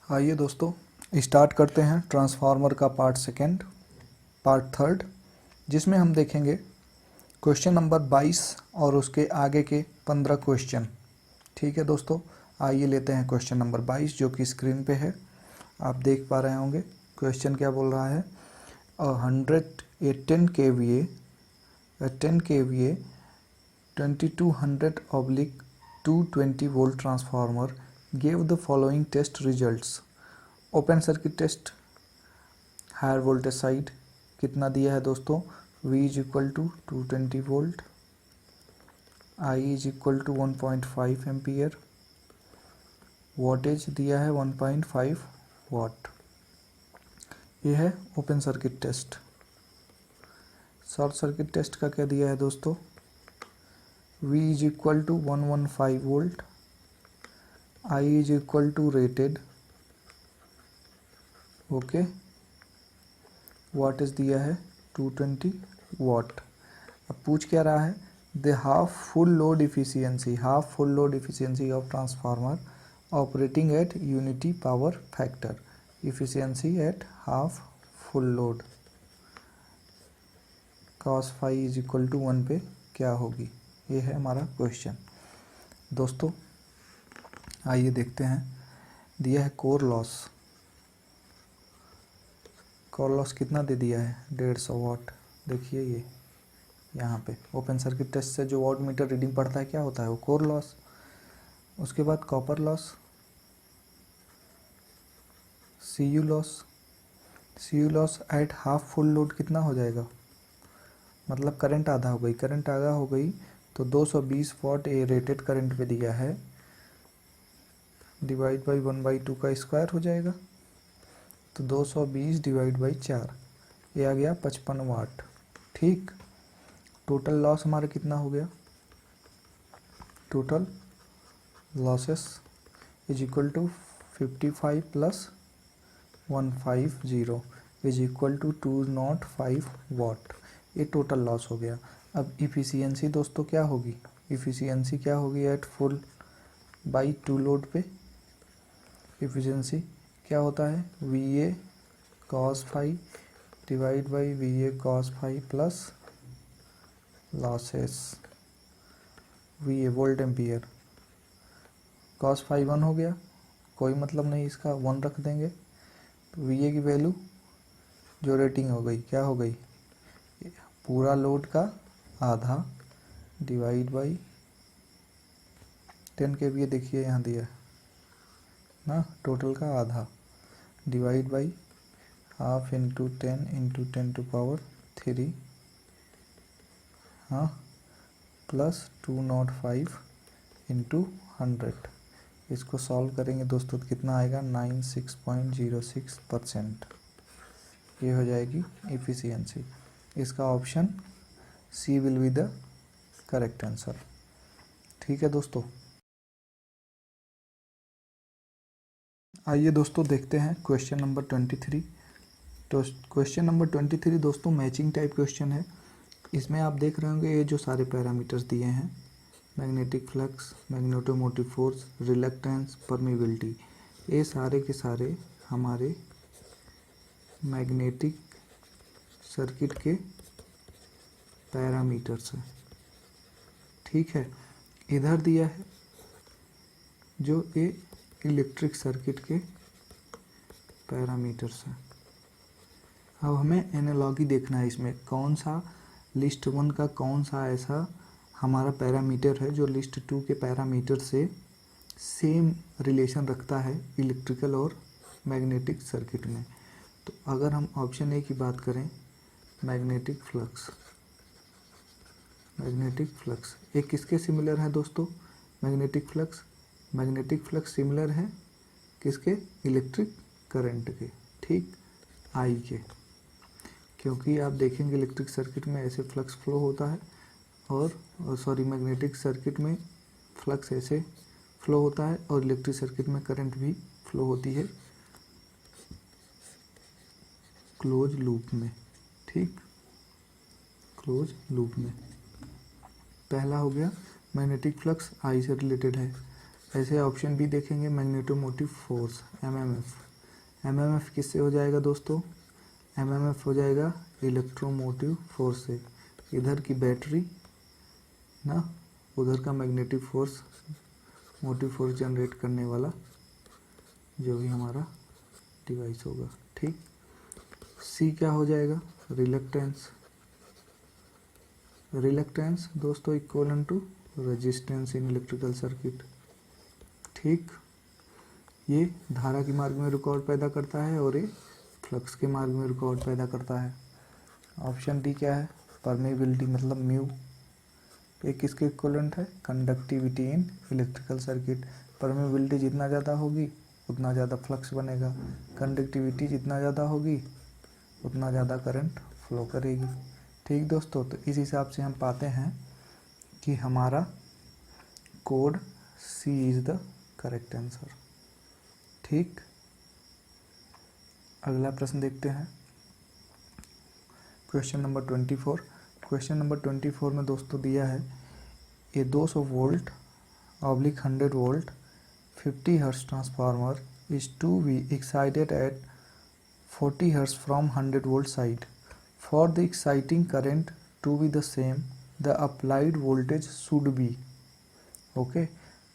आइए दोस्तों स्टार्ट करते हैं ट्रांसफार्मर का पार्ट थर्ड, जिसमें हम देखेंगे क्वेश्चन नंबर 22 और उसके आगे के 15 क्वेश्चन। ठीक है दोस्तों, आइए लेते हैं क्वेश्चन नंबर 22 जो कि स्क्रीन पे है, आप देख पा रहे होंगे। क्वेश्चन क्या बोल रहा है? 10 kVA 2200/220 volt transformer gave the following test results. Open circuit test, higher voltage side कितना दिया है दोस्तों? V is equal to 220 volt, I is equal to 1.5 ampere, voltage दिया है 1.5 वाट। ये है open circuit test. Short circuit test का क्या दिया है दोस्तों? V is equal to 115 volt, I is equal to rated, okay, voltage दिया है 220 वाट। अब पूछ क्या रहा है? The half full load efficiency of transformer operating at unity power factor, efficiency at half full load cos phi is equal to 1 पे क्या होगी? ये है हमारा क्वेश्चन दोस्तों। आइए देखते हैं। दिया है कोर लॉस कितना दे दिया है? 150 वाट। देखिए ये यहाँ पे ओपन सर्किट टेस्ट से जो वाट मीटर रीडिंग पड़ता है क्या होता है? वो कोर लॉस। उसके बाद copper loss, CU loss eight half full load कितना हो जाएगा? मतलब करंट आधा हो गई तो 220 वाट ए रेटेड करंट पे दिया है, डिवाइड बाई 1/2 का स्क्वायर हो जाएगा, तो 220 डिवाइड बाई 4, ये आ गया 55 वाट। ठीक, टोटल लॉस हमारा कितना हो गया? Total losses is equal to 55 plus 150 is equal to 205 watt. ये टोटल लॉस हो गया। अब इफ़िशियंसी दोस्तों क्या होगी? इफ़िशियंसी क्या होगी at full by two load पे? इफ़िशियंसी क्या होता है? VA cos phi divide by VA cos phi plus losses, VA volt ampere, cos phi 1 हो गया, कोई मतलब नहीं इसका, 1 रख देंगे। तो VA की वैल्यू जो रेटिंग हो गई क्या हो गई? पूरा लोड का आधा डिवाइड बाई 10 kVA, देखिए यहाँ दिया है ना, टोटल का आधा divide by half into 10 to power 3, हाँ, प्लस 205 इंटू 100। इसको सॉल्व करेंगे दोस्तों तो कितना आएगा? 96.06%। ये हो जाएगी इफ़िशियंसी। इसका option C will be the correct answer. ठीक है दोस्तों, आइए दोस्तों देखते हैं क्वेश्चन नंबर 23। तो क्वेश्चन नंबर 23 दोस्तों मैचिंग टाइप क्वेश्चन है। इसमें आप देख रहे होंगे ये जो सारे पैरामीटर्स दिए हैं, magnetic flux, magnetomotive force, reluctance, permeability, ये सारे के सारे हमारे मैग्नेटिक सर्किट के पैरामीटर्स हैं। ठीक है, इधर दिया है जो ये इलेक्ट्रिक सर्किट के पैरामीटर्स हैं। अब हमें एनालॉजी देखना है, इसमें कौन सा लिस्ट 1 का कौन सा ऐसा हमारा पैरामीटर है जो लिस्ट 2 के पैरामीटर से सेम रिलेशन रखता है इलेक्ट्रिकल और मैग्नेटिक सर्किट में। तो अगर हम ऑप्शन ए की बात करें, मैग्नेटिक फ्लक्स ये किसके सिमिलर है दोस्तों? मैग्नेटिक फ्लक्स सिमिलर है किसके? इलेक्ट्रिक करंट के, ठीक, आई के। क्योंकि आप देखेंगे इलेक्ट्रिक सर्किट में ऐसे फ्लक्स फ्लो होता है और मैग्नेटिक सर्किट में फ्लक्स ऐसे फ्लो होता है और इलेक्ट्रिक सर्किट में करंट भी फ्लो होती है क्लोज लूप में। ठीक, क्लोज लूप में। पहला हो गया मैग्नेटिक फ्लक्स आई से रिलेटेड है, ऐसे ऑप्शन बी देखेंगे, मैग्नेटोमोटिव फोर्स एमएमएफ। एमएमएफ किससे हो जाएगा दोस्तों? एमएमएफ हो जाएगा इलेक्ट्रोमोटिव फोर्स से। इधर की बैटरी ना, उधर का magnetic force, motive force generate करने वाला जो भी हमारा डिवाइस होगा। ठीक। सी क्या हो जाएगा? रिलक्टेंस। रिलक्टेंस दोस्तों equal to resistance in electrical circuit. ठीक। ये धारा के मार्ग में रुकावट पैदा करता है और ये फ्लक्स के मार्ग में रुकावट पैदा करता है। ऑप्शन डी क्या है? परमेबिलिटी मतलब म्यू। ये किसके इक्वलेंट है? कंडक्टिविटी इन इलेक्ट्रिकल सर्किट। परमेबिलिटी जितना ज़्यादा होगी उतना ज़्यादा फ्लक्स बनेगा, कंडक्टिविटी जितना ज़्यादा होगी उतना ज़्यादा करंट फ्लो करेगी। ठीक दोस्तों, तो इस हिसाब से हम पाते हैं कि हमारा code C is the correct answer. ठीक। अगला प्रश्न देखते हैं, क्वेश्चन नंबर 24। क्वेश्चन नंबर 24 में दोस्तों दिया है ए 200 volt oblique 100 volt 50 hertz transformer is to be excited at 40 hertz from 100 volt side. For the exciting current to be the same, the applied voltage should be. Okay,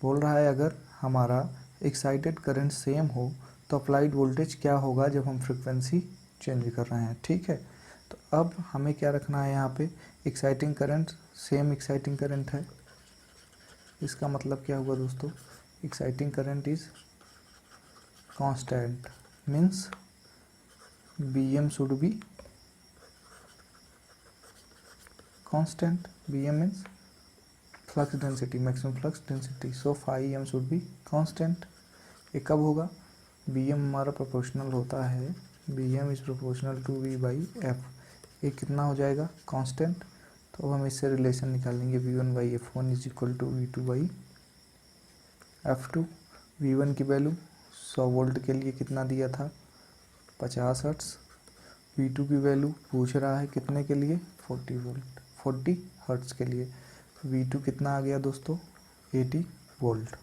बोल रहा है अगर हमारा excited current same हो तो applied voltage क्या होगा जब हम फ्रिक्वेंसी चेंज कर रहे हैं। ठीक है, तो अब हमें क्या रखना है यहाँ पे? Exciting current same exciting current है। इसका मतलब क्या हुआ दोस्तों? Exciting current is constant, means Bm should be constant. Bm means flux density, maximum flux density, so phi m should be constant. ये कब होगा? Bm हमारा प्रोपोर्शनल होता है, Bm is proportional to V by F। ये कितना हो जाएगा? कांस्टेंट। तो अब हम इससे रिलेशन निकालेंगे, V1 by F1 is equal to V2 by F2। V1 की वैल्यू 100 वोल्ट के लिए कितना दिया था? 50 हर्ट्स। V2 की वैल्यू पूछ रहा है कितने के लिए? 40 हर्ट्स के लिए। V2 कितना आ गया दोस्तों? 80 वोल्ट।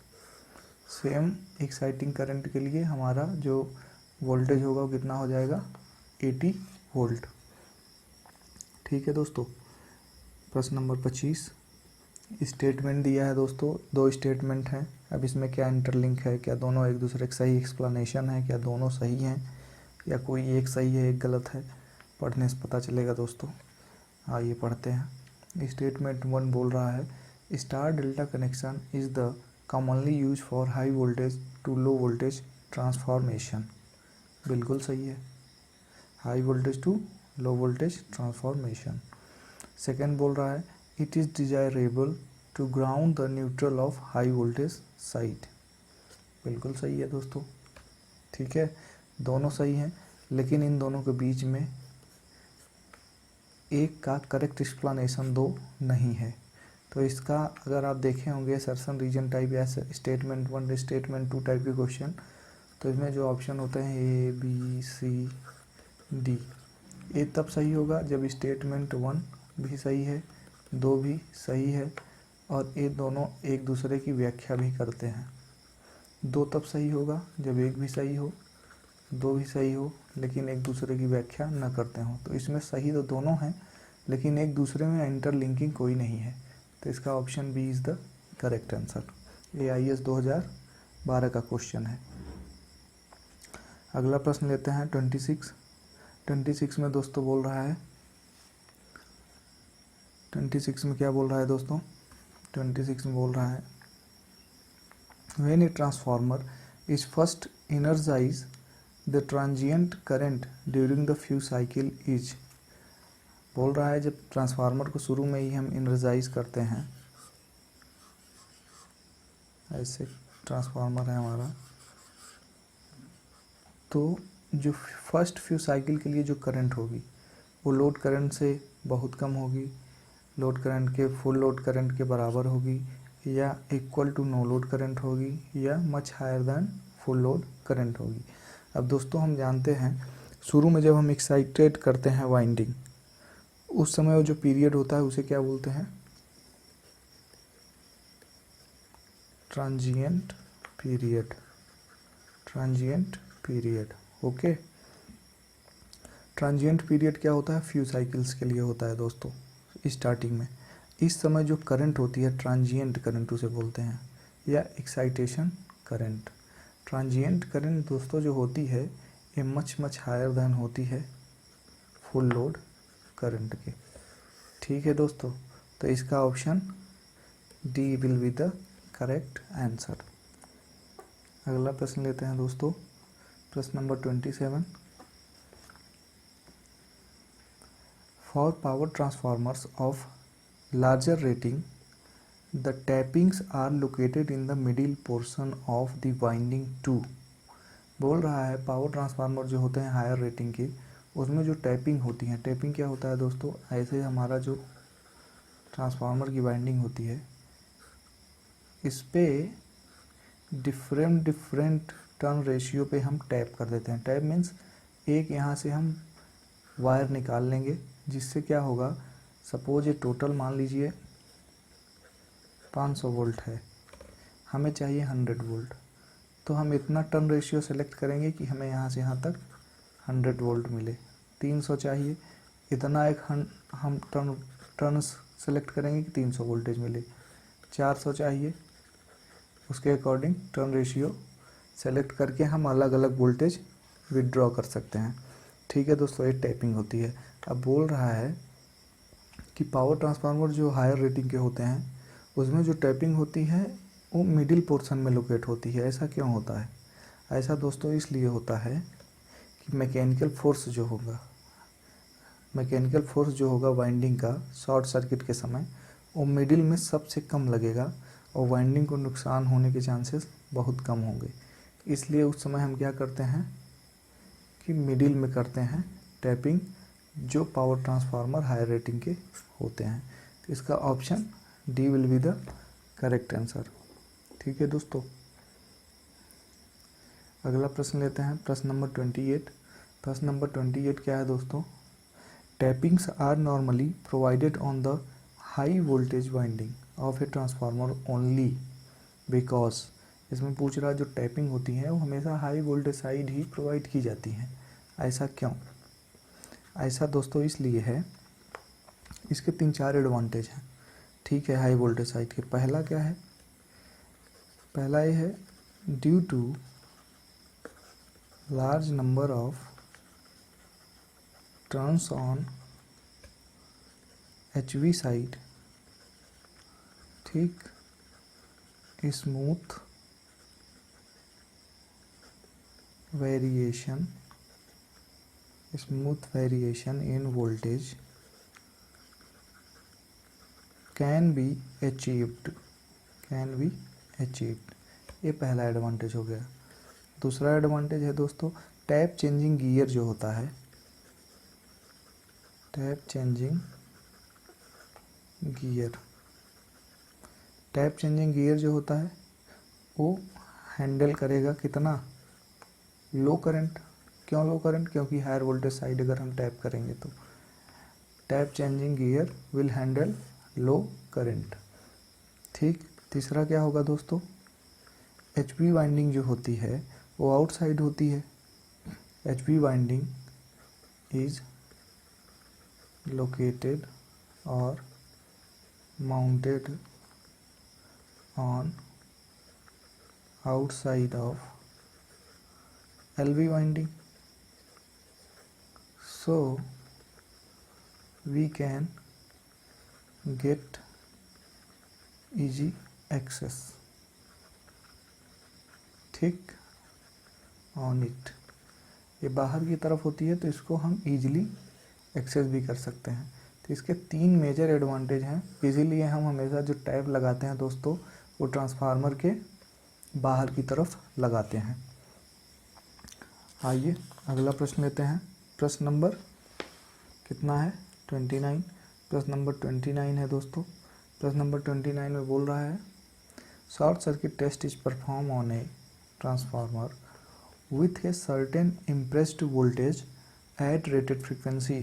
सेम एक्साइटिंग करंट के लिए हमारा जो वोल्टेज होगा वो कितना हो जाएगा? 80 वोल्ट। ठीक है दोस्तों। प्रश्न नंबर 25, स्टेटमेंट दिया है दोस्तों, दो स्टेटमेंट हैं। अब इसमें क्या इंटरलिंक है, क्या दोनों एक दूसरे का सही एक्सप्लेनेशन है, क्या दोनों सही हैं या कोई एक सही है एक गलत है, पढ़ने से पता चलेगा दोस्तों। आइए पढ़ते हैं। स्टेटमेंट 1 बोल रहा है star delta connection is the commonly use for high voltage to low voltage transformation. बिल्कुल सही है, high voltage to low voltage transformation. Second बोल रहा है it is desirable to ground the neutral of high voltage side. बिल्कुल सही है दोस्तों। ठीक है, दोनों सही हैं, लेकिन इन दोनों के बीच में एक का करेक्ट एक्सप्लेनेशन दो नहीं है। तो इसका अगर आप देखे होंगे सर्सन रीजन टाइप या स्टेटमेंट 1 स्टेटमेंट 2 टाइप के क्वेश्चन, तो इसमें जो ऑप्शन होते हैं ए बी सी डी, ये तब सही होगा जब स्टेटमेंट 1 भी सही है, 2 भी सही है और ये दोनों एक दूसरे की व्याख्या भी करते हैं। 2 तब सही होगा जब 1 भी सही हो, 2 भी सही हो लेकिन एक दूसरे की व्याख्या न करते हों। तो इसमें सही तो दोनों हैं लेकिन एक दूसरे में इंटरलिंकिंग कोई नहीं है। तो इसका option B is the correct answer. ये IAS 2012 का क्वेश्चन है। अगला प्रश्न लेते हैं 26 में दोस्तों बोल रहा है, 26 में क्या बोल रहा है दोस्तों? 26 में बोल रहा है when a transformer is first energise the transient current during the few cycle is. बोल रहा है जब ट्रांसफार्मर को शुरू में ही हम एनर्जाइज करते हैं, ऐसे ट्रांसफार्मर है हमारा, तो जो फर्स्ट फ्यू साइकिल के लिए जो करंट होगी वो लोड करंट से बहुत कम होगी, लोड करंट के फुल लोड करंट के बराबर होगी या equal to no load current होगी या much higher than full load current होगी। अब दोस्तों हम जानते हैं शुरू में जब हम एक्साइटेड करते हैं वाइंडिंग, उस समय वो जो पीरियड होता है उसे क्या बोलते हैं? Transient period, transient period. Okay, transient period क्या होता है, फ्यू साइकिल्स के लिए होता है दोस्तों स्टार्टिंग में। इस समय जो करंट होती है ट्रांजिएंट करंट उसे बोलते हैं, या एक्साइटेशन करंट। ट्रांजिएंट करंट दोस्तों जो होती है ये मच हायर देन होती है फुल लोड करंट के। ठीक है दोस्तों, तो इसका option D will be the correct answer. अगला प्रश्न लेते हैं दोस्तों, प्रश्न नंबर 27। For power transformers of larger rating the tappings are located in the middle portion of the winding to. बोल रहा है पावर ट्रांसफार्मर जो होते हैं हायर रेटिंग के, उसमें जो टैपिंग होती है, टैपिंग क्या होता है दोस्तों, ऐसे हमारा जो ट्रांसफार्मर की वाइंडिंग होती है इस पे डिफरेंट टर्न रेशियो पे हम टैप कर देते हैं। टैप मीन्स एक यहाँ से हम वायर निकाल लेंगे, जिससे क्या होगा, सपोज ये टोटल मान लीजिए 500 वोल्ट है, हमें चाहिए 100 वोल्ट, तो हम इतना टर्न रेशियो सेलेक्ट करेंगे कि हमें यहाँ से यहाँ तक 100 वोल्ट मिले। 300 चाहिए, इतना एक हम टर्न सेलेक्ट करेंगे कि 300 वोल्टेज मिले। 400 चाहिए, उसके अकॉर्डिंग टर्न रेशियो सेलेक्ट करके हम अलग अलग वोल्टेज विदड्रॉ कर सकते हैं। ठीक है दोस्तों, ये टैपिंग होती है। अब बोल रहा है कि पावर ट्रांसफार्मर जो हायर रेटिंग के होते हैं उसमें जो टैपिंग होती है वो मिडिल पोर्शन में लोकेट होती है। ऐसा क्यों होता है? ऐसा दोस्तों इसलिए होता है कि मैकेनिकल फोर्स जो होगा वाइंडिंग का शॉर्ट सर्किट के समय वो मिडिल में सबसे कम लगेगा और वाइंडिंग को नुकसान होने के चांसेस बहुत कम होंगे। इसलिए उस समय हम क्या करते हैं कि मिडिल में करते हैं टैपिंग, जो पावर ट्रांसफार्मर हायर रेटिंग के होते हैं। तो इसका option D will be the correct answer. ठीक है दोस्तों, अगला प्रश्न लेते हैं, प्रश्न नंबर 28। प्रश्न नंबर 28 क्या है दोस्तों, tappings are normally provided on the high voltage winding of a transformer only because. इसमें पूछ रहा है जो टैपिंग होती है वो हमेशा हाई वोल्टेज साइड ही प्रोवाइड की जाती हैं, ऐसा क्यों? ऐसा दोस्तों इसलिए है, इसके 3-4 एडवांटेज हैं। ठीक है, हाई वोल्टेज साइड के पहला क्या है, पहला ये है due to large number of turns on HV side, ठीक, smooth variation in voltage can be achieved। ये पहला एडवांटेज हो गया। दूसरा एडवांटेज है दोस्तों टैप चेंजिंग गियर जो होता है, टैप चेंजिंग गियर जो होता है वो हैंडल करेगा कितना, लो करंट। क्यों लो करंट? क्योंकि हायर वोल्टेज साइड अगर हम टैप करेंगे तो tap changing gear will handle low current. ठीक, तीसरा क्या होगा दोस्तों, HV वाइंडिंग जो होती है वो आउटसाइड होती है। HV वाइंडिंग इज लोकेटेड और mounted on outside of LV winding, so we can get easy access, ठीक, on it। ये बाहर की तरफ होती है तो इसको हम इजीली एक्सेस भी कर सकते हैं। तो इसके 3 मेजर एडवांटेज हैं, इसीलिए हम हमेशा जो टैप लगाते हैं दोस्तों वो ट्रांसफार्मर के बाहर की तरफ लगाते हैं। आइए अगला प्रश्न लेते हैं, प्रश्न नंबर कितना है, 29। प्रश्न नंबर 29 है दोस्तों। प्रश्न नंबर 29 में बोल रहा है short circuit test is perform on a transformer with a certain impressed voltage at rated frequency.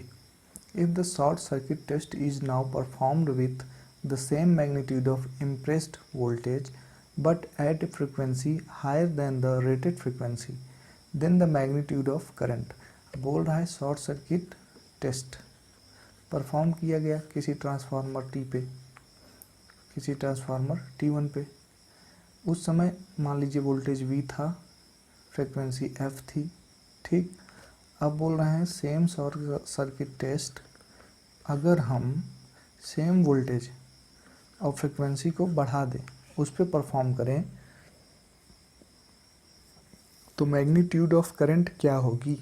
If the short circuit test is now performed with the same magnitude of impressed voltage but at a frequency higher than the rated frequency, then the magnitude of current। बोल रहा है short circuit test perform किया गया किसी transformer T पे, किसी transformer T1 पे। उस समय मान लीजिए वोल्टेज V था, फ्रिक्वेंसी F थी, ठीक। अब बोल रहे हैं सेम शॉर्ट सर्किट टेस्ट, अगर हम सेम वोल्टेज और फ्रिक्वेंसी को बढ़ा दें, उस पर परफॉर्म करें, तो मैग्नीट्यूड ऑफ करंट क्या होगी,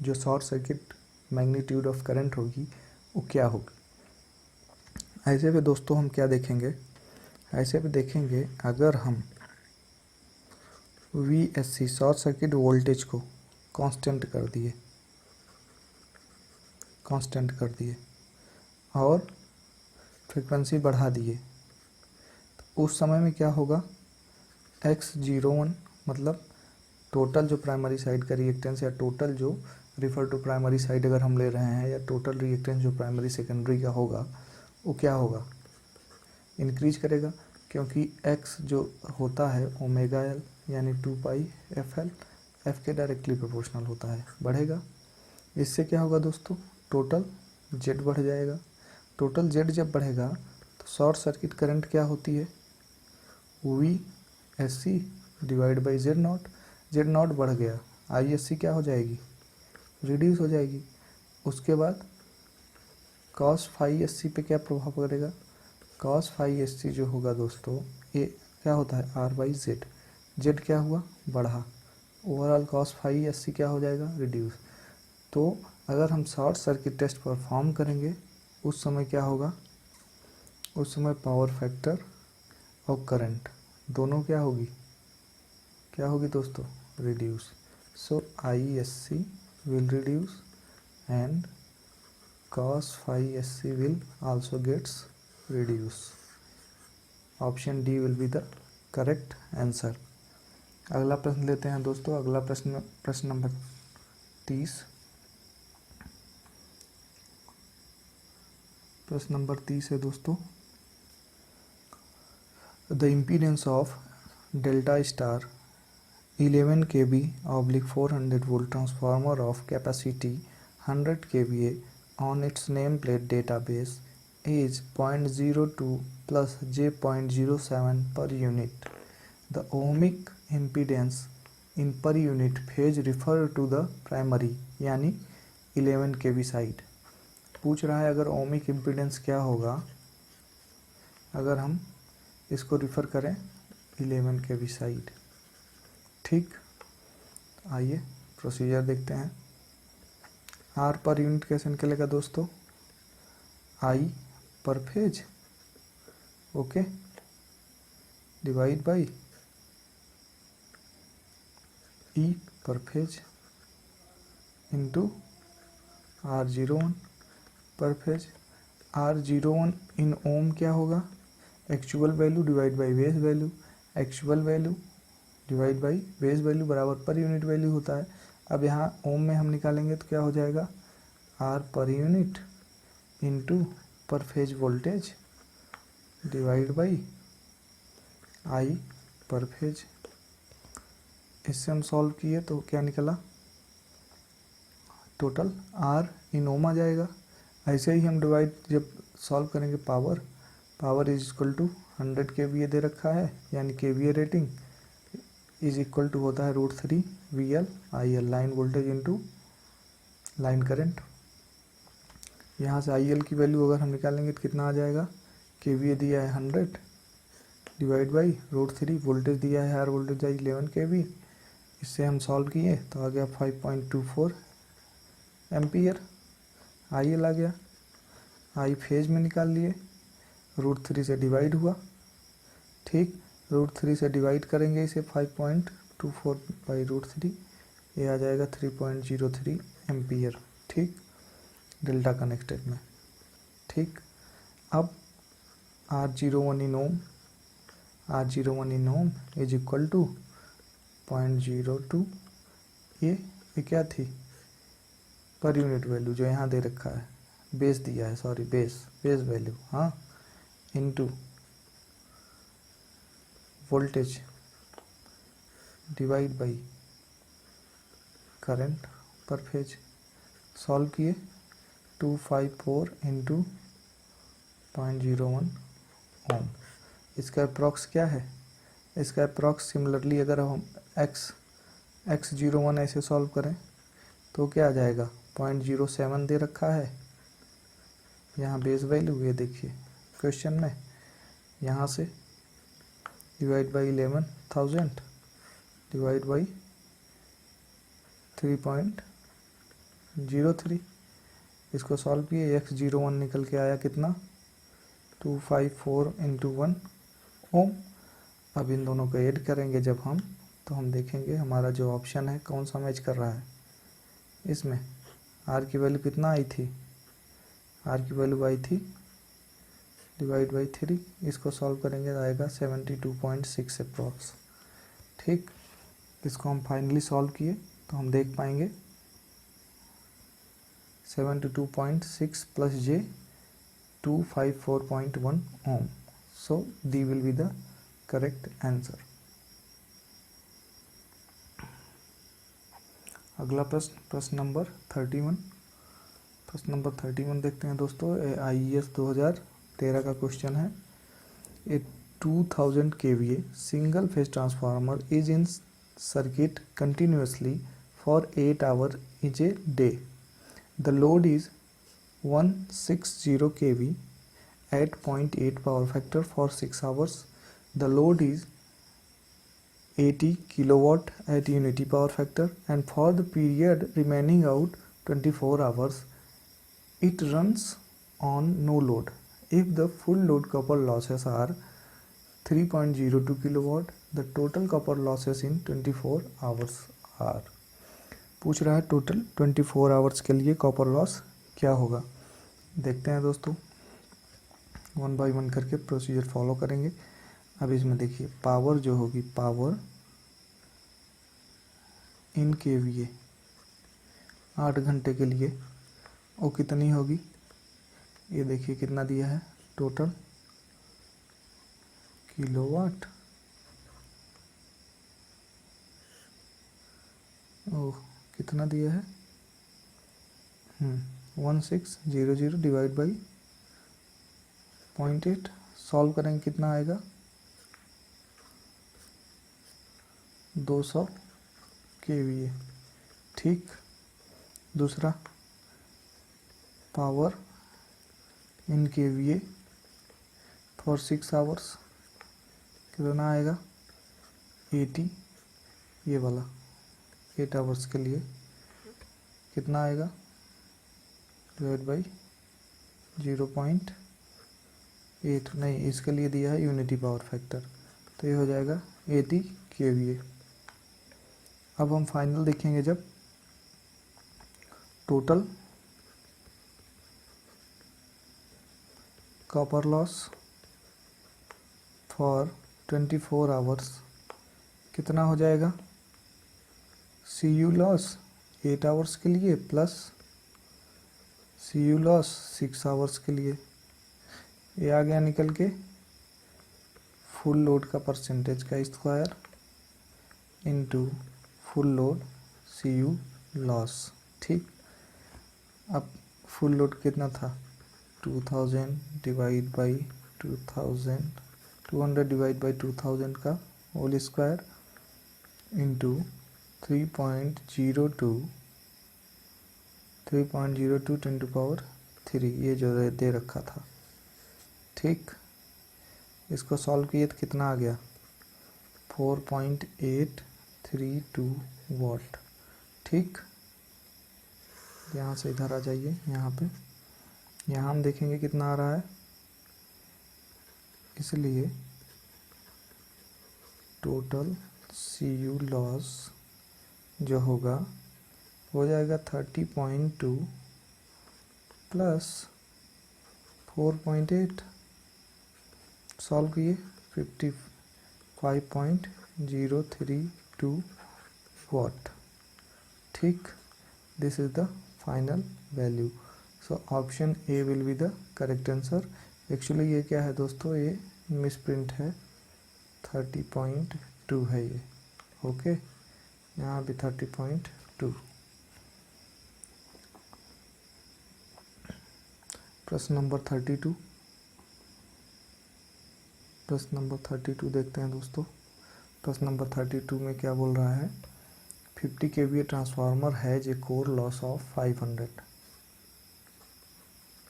जो short circuit magnitude of current होगी वो क्या होगी। ऐसे पे दोस्तों हम क्या देखेंगे, ऐसे पे देखेंगे अगर हम VSC शॉर्ट सर्किट वोल्टेज को कांस्टेंट कर दिए और फ्रिक्वेंसी बढ़ा दिए, तो उस समय में क्या होगा, X01 मतलब टोटल जो प्राइमरी साइड का रिएक्टेंस या टोटल जो रिफर टू प्राइमरी साइड अगर हम ले रहे हैं, या टोटल रिएक्टेंस जो प्राइमरी सेकेंडरी का होगा वो क्या होगा, इंक्रीज करेगा, क्योंकि X जो होता है ओमेगा एल यानी 2πfl, F के डायरेक्टली प्रोपोर्शनल होता है, बढ़ेगा। इससे क्या होगा दोस्तों, टोटल Z बढ़ जाएगा। टोटल Z जब बढ़ेगा तो शॉर्ट सर्किट करंट क्या होती है, VSC divide by Z0। Z0 बढ़ गया, ISC क्या हो जाएगी, रिड्यूस हो जाएगी। उसके बाद cos phi SC पे क्या प्रभाव पड़ेगा, cos phi SC जो होगा दोस्तों, ये क्या होता है R/Z, Z क्या हुआ, बढ़ा, ओवरऑल cos phi SC क्या हो जाएगा, रिड्यूस। तो अगर हम शॉर्ट सर्किट टेस्ट परफॉर्म करेंगे, उस समय क्या होगा, उस समय पावर फैक्टर और करंट दोनों क्या होगी दोस्तों, reduce. So ISC will reduce and cos phi SC will also gets reduced. Option D will be the correct answer. अगला प्रश्न लेते हैं दोस्तों। अगला प्रश्न नंबर 30। प्रश्न नंबर 30 है दोस्तों, the impedance of delta star 11 kV / 400 volt transformer of capacity 100 kVA on its nameplate database is 0.02 plus j0.07 per unit. The ohmic impedance in per unit phase refer to the primary यानी 11 kV side। पूछ रहा है अगर ohmic impedance क्या होगा अगर हम इसको रिफ़र करें 11 kV साइड, ठीक। आइए प्रोसीजर देखते हैं। R पर यूनिट कैसे निकलेगा दोस्तों, I पर phase, okay, divide by E पर फेज इंटू R01 पर फेज। R01 इन ओम क्या होगा, actual value divide by base value, actual value divide by base value बराबर पर यूनिट वैल्यू होता है। अब यहाँ ओम में हम निकालेंगे तो क्या हो जाएगा, R पर यूनिट इंटू पर phase voltage divide by I पर फेज। इससे हम सॉल्व किए तो क्या निकला, टोटल R इन ओम आ जाएगा। ऐसे ही हम डिवाइड जब सॉल्व करेंगे power is equal to 100 kVA दे रखा है, यानी kVA rating is equal to होता है √3 VL IL, line voltage into line current. यहाँ से IL की वैल्यू अगर हम निकालेंगे तो कितना आ जाएगा, kVA दिया है 100 डिवाइड बाई √3, वोल्टेज दिया है R वोल्टेज है 11 kV। इससे हम सॉल्व किए तो आ गया 5.24 एम्पियर। IL आ गया, I फेज में निकाल लिए, √3 से डिवाइड हुआ, ठीक। √3 से डिवाइड करेंगे इसे 5.24 बाई √3, ये आ जाएगा 3.03 एम्पियर, ठीक, डेल्टा कनेक्टेड में, ठीक। अब R01 in ohm is equal to 0.02, ये क्या थी, पर यूनिट वैल्यू जो यहाँ दे रखा है, बेस दिया है, सॉरी बेस वैल्यू, हाँ, into voltage divide by current पर फेज। सॉल्व किए 254 इंटू 0.01 ओम। इसका अप्रॉक्स क्या है? इसका अप्रॉक्स सिमिलरली अगर हम x01 ऐसे सॉल्व करें तो क्या आ जाएगा? 0.07 दे रखा है यहाँ बेस वैल्यू, ये देखिए क्वेश्चन में। यहाँ से डिवाइड बाई 11,000 डिवाइड बाई 3.03। इसको सॉल्व किए x01 निकल के आया कितना? 254 इंटू 1 ओम। अब इन दोनों को ऐड करेंगे जब हम, तो हम देखेंगे हमारा जो ऑप्शन है कौन सा मैच कर रहा है। इसमें R की वैल्यू कितना आई थी? R की वैल्यू आई थी डिवाइड बाई 3। इसको सॉल्व करेंगे तो आएगा 72.6 अप्रॉक्स। ठीक, इसको हम फाइनली सॉल्व किए तो हम देख पाएंगे 72.6 प्लस j 254.1 ohm. So D will be the correct answer. अगला प्रश्न नंबर 31। प्रश्न नंबर 31 देखते हैं दोस्तों। IES 2013 का क्वेश्चन है। ए 2000 kVA single phase transformer is in circuit continuously for 8 our is a day. The load is 160 kV at 0.8 power factor for 6 hours. The load is 80 kilowatt at unity power factor, and for the period remaining out 24 hours it runs on no load. If the full load copper losses are 3.02 kilowatt, the total copper losses in 24 hours are। पूछ रहा है total 24 hours के लिए copper loss क्या होगा। देखते हैं दोस्तों, 1 बाई 1 करके प्रोसीजर फॉलो करेंगे। अब इसमें देखिए पावर जो होगी, पावर इन केवीए 8 घंटे के लिए वो कितनी होगी? ये देखिए कितना दिया है टोटल किलोवाट। ओह, कितना दिया है? 1600 डिवाइड बाई 0.8। सॉल्व करेंगे कितना आएगा? 200 kVA। ठीक, दूसरा power in kVA for 6 hours कितना आएगा? 80। ये वाला 8 आवर्स के लिए कितना आएगा? Divide by 0.8। नहीं, इसके लिए दिया है यूनिटी पावर फैक्टर, तो ये हो जाएगा 80 kVA। अब हम फाइनल देखेंगे जब total copper loss for 24 hours कितना हो जाएगा? CU लॉस 8 आवर्स के लिए प्लस CU लॉस 6 आवर्स के लिए। ये आ गया निकल के फुल लोड का परसेंटेज का square into full load CU loss. ठीक, अब फुल लोड कितना था? 2000 डिवाइड बाई 200 डिवाइड बाई 2000 का whole square into 3.02 10 to power 3, ये जो दे रखा था। ठीक, इसको सॉल्व किए तो कितना आ गया? 4.832 वोल्ट। ठीक, यहाँ से इधर आ जाइए, यहाँ पे यहाँ हम देखेंगे कितना आ रहा है। इसलिए टोटल CU लॉस जो होगा हो जाएगा 30.2 प्लस 4.8। सॉल्व किए 55.032 वाट। ठीक, this is the final value. So option A will be the correct answer. Actually ये क्या है दोस्तों, ये मिसप्रिंट है, 30.2 है ये। ओके, यहाँ भी 30.2। प्रश्न नंबर 32, प्रश्न नंबर 32 देखते हैं दोस्तों। प्रश्न नंबर 32 में क्या बोल रहा है, 50 kVA transformer has a core loss of 500।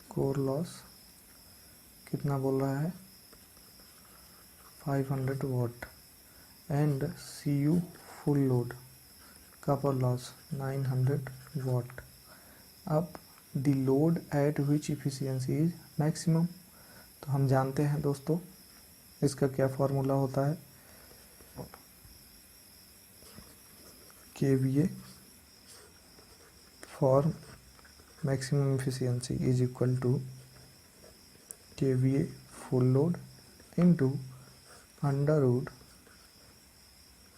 Core loss कितना बोल रहा है, 500 watt, and CU full load copper loss 900 watt. अब the load at which efficiency is maximum. तो हम जानते हैं दोस्तों इसका क्या फॉर्मूला होता है, KVA for maximum efficiency is equal to KVA full load into under root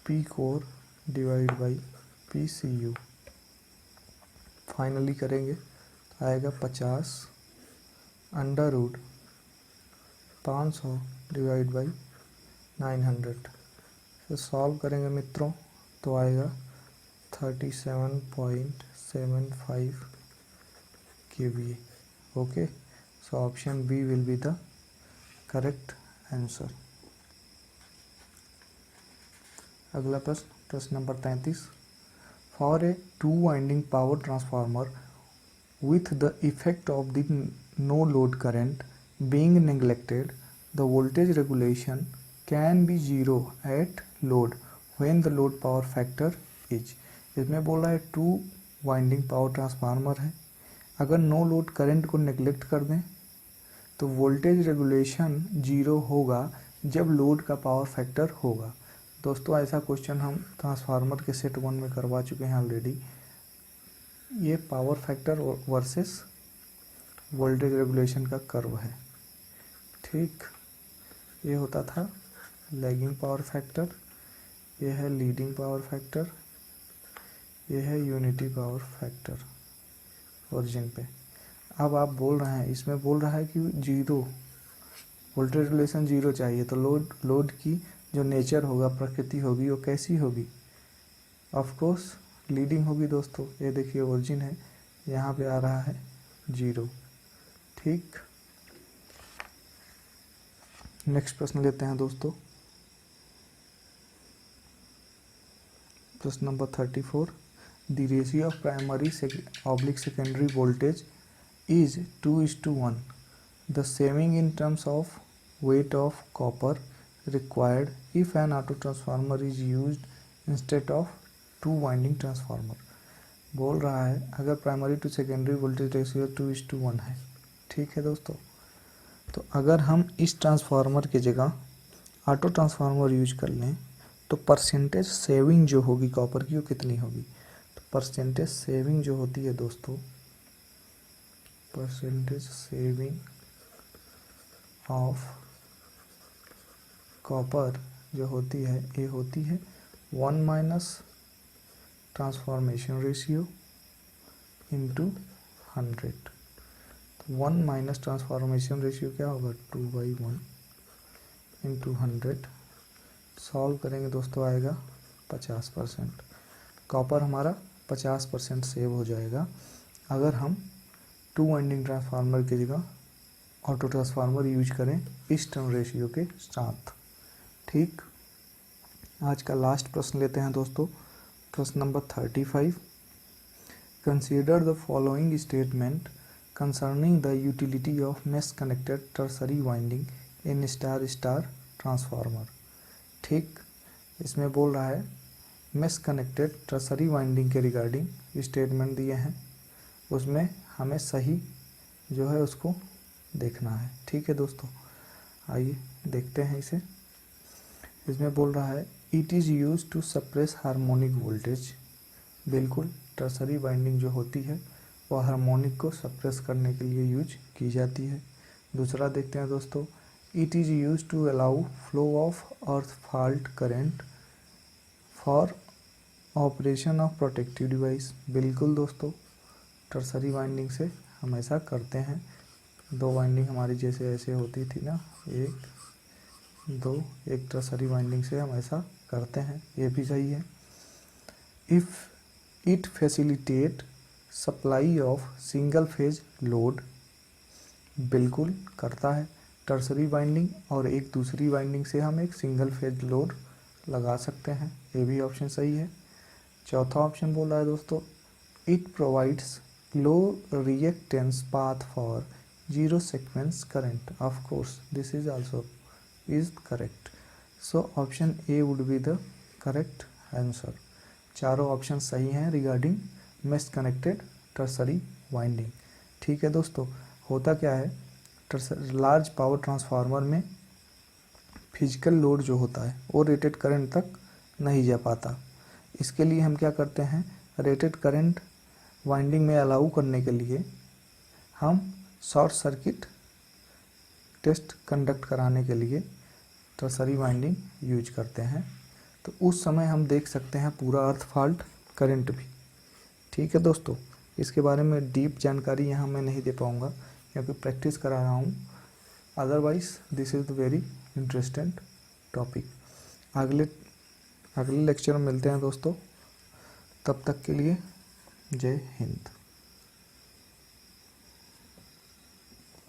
P core divide by PCU। Finally करेंगे तो आएगा 50 अंडर रूट 500 डिवाइड बाई 900। फिर सॉल्व करेंगे मित्रों तो आएगा 37.75 kVA। Okay, so option B will be the correct answer. अगला प्रश्न, प्रश्न नंबर 33, for a 2 winding power transformer with the effect of the no load current being neglected, the voltage regulation can be zero at load when the load power factor is। इसमें बोल रहा है 2 winding power transformer है, अगर no load current को neglect कर दें तो वोल्टेज रेगुलेशन जीरो होगा जब लोड का पावर फैक्टर होगा। दोस्तों ऐसा क्वेश्चन हम ट्रांसफार्मर के सेट 1 में करवा चुके हैं ऑलरेडी। ये power factor versus voltage regulation का कर्व है। ठीक, ये होता था लैगिंग पावर फैक्टर, ये है लीडिंग पावर फैक्टर, ये है यूनिटी पावर फैक्टर ओरिजिन पे। अब आप बोल रहे हैं, इसमें बोल रहा है कि जीरो वोल्टेज रेगुलेशन जीरो चाहिए, तो लोड की जो नेचर होगा, प्रकृति होगी, वो कैसी होगी, ऑफ कोर्स लीडिंग होगी दोस्तों। ये देखिए ओरिजिन है, यहाँ पे आ रहा है जीरो। ठीक, नेक्स्ट प्रश्न लेते हैं दोस्तों। प्रश्न नंबर 34, the ratio of primary oblique secondary voltage is 2:1। The saving in terms of weight of copper required if an auto transformer is used instead of 2 winding transformer. बोल रहा है अगर primary to secondary voltage ratio 2:1 है। ठीक है दोस्तों, तो अगर हम इस ट्रांसफार्मर की जगह ऑटो ट्रांसफार्मर यूज कर लें तो परसेंटेज सेविंग जो होगी कॉपर की वो कितनी होगी। तो परसेंटेज सेविंग जो होती है दोस्तों, परसेंटेज सेविंग ऑफ कॉपर जो होती है, ये होती है 1 माइनस ट्रांसफॉर्मेशन रेशियो इंटू 100। तो 1 माइनस ट्रांसफॉर्मेशन रेशियो क्या होगा, 2/1 इंटू 100। सॉल्व करेंगे दोस्तों आएगा 50%। कॉपर हमारा 50% सेव हो जाएगा अगर हम 2 वाइंडिंग ट्रांसफार्मर की जगह ऑटो ट्रांसफार्मर यूज करें इस टर्न रेशियो के साथ। ठीक, आज का लास्ट प्रश्न लेते हैं दोस्तों। प्रश्न number 35, consider the following statement concerning the utility of mesh connected tertiary winding in star star transformer. ठीक, इसमें बोल रहा है मेश कनेक्टेड टर्सरी वाइंडिंग के रिगार्डिंग स्टेटमेंट दिए हैं, उसमें हमें सही जो है उसको देखना है। ठीक है दोस्तों, आइए देखते हैं इसे। इसमें बोल रहा है it is use to suppress harmonic voltage. बिल्कुल, टर्सरी वाइंडिंग जो होती है वो हार्मोनिक को सप्रेस करने के लिए यूज की जाती है। दूसरा देखते हैं दोस्तों, it is use to allow flow of earth fault current for operation of protective device. बिल्कुल दोस्तों, टर्सरी वाइंडिंग से हम ऐसा करते हैं। 2 वाइंडिंग हमारी जैसे ऐसे होती थी ना, एक दो, एक टर्सरी वाइंडिंग से हम ऐसा करते हैं, ये भी सही है। If it facilitate supply of single phase load, बिल्कुल करता है। टर्सरी वाइंडिंग और एक दूसरी वाइंडिंग से हम एक सिंगल फेज लोड लगा सकते हैं, ये भी ऑप्शन सही है। चौथा ऑप्शन बोला है दोस्तों, it provides low reactance path for zero sequence current, of course this is also is correct. So option A would be the correct answer. चारों ऑप्शन सही हैं regarding mesh connected tertiary winding. ठीक है दोस्तों, होता क्या है, लार्ज पावर ट्रांसफार्मर में फिजिकल लोड जो होता है वो रेटेड करंट तक नहीं जा पाता। इसके लिए हम क्या करते हैं, रेटेड करंट वाइंडिंग में अलाउ करने के लिए हम शॉर्ट सर्किट टेस्ट कंडक्ट कराने के लिए टर्सरी वाइंडिंग यूज करते हैं। तो उस समय हम देख सकते हैं पूरा अर्थ फॉल्ट करंट भी। ठीक है दोस्तों, इसके बारे में डीप जानकारी यहाँ मैं नहीं दे पाऊँगा क्योंकि प्रैक्टिस करा रहा हूँ। Otherwise this is the very interesting topic. अगले लेक्चर में मिलते हैं दोस्तों, तब तक के लिए जय हिंद।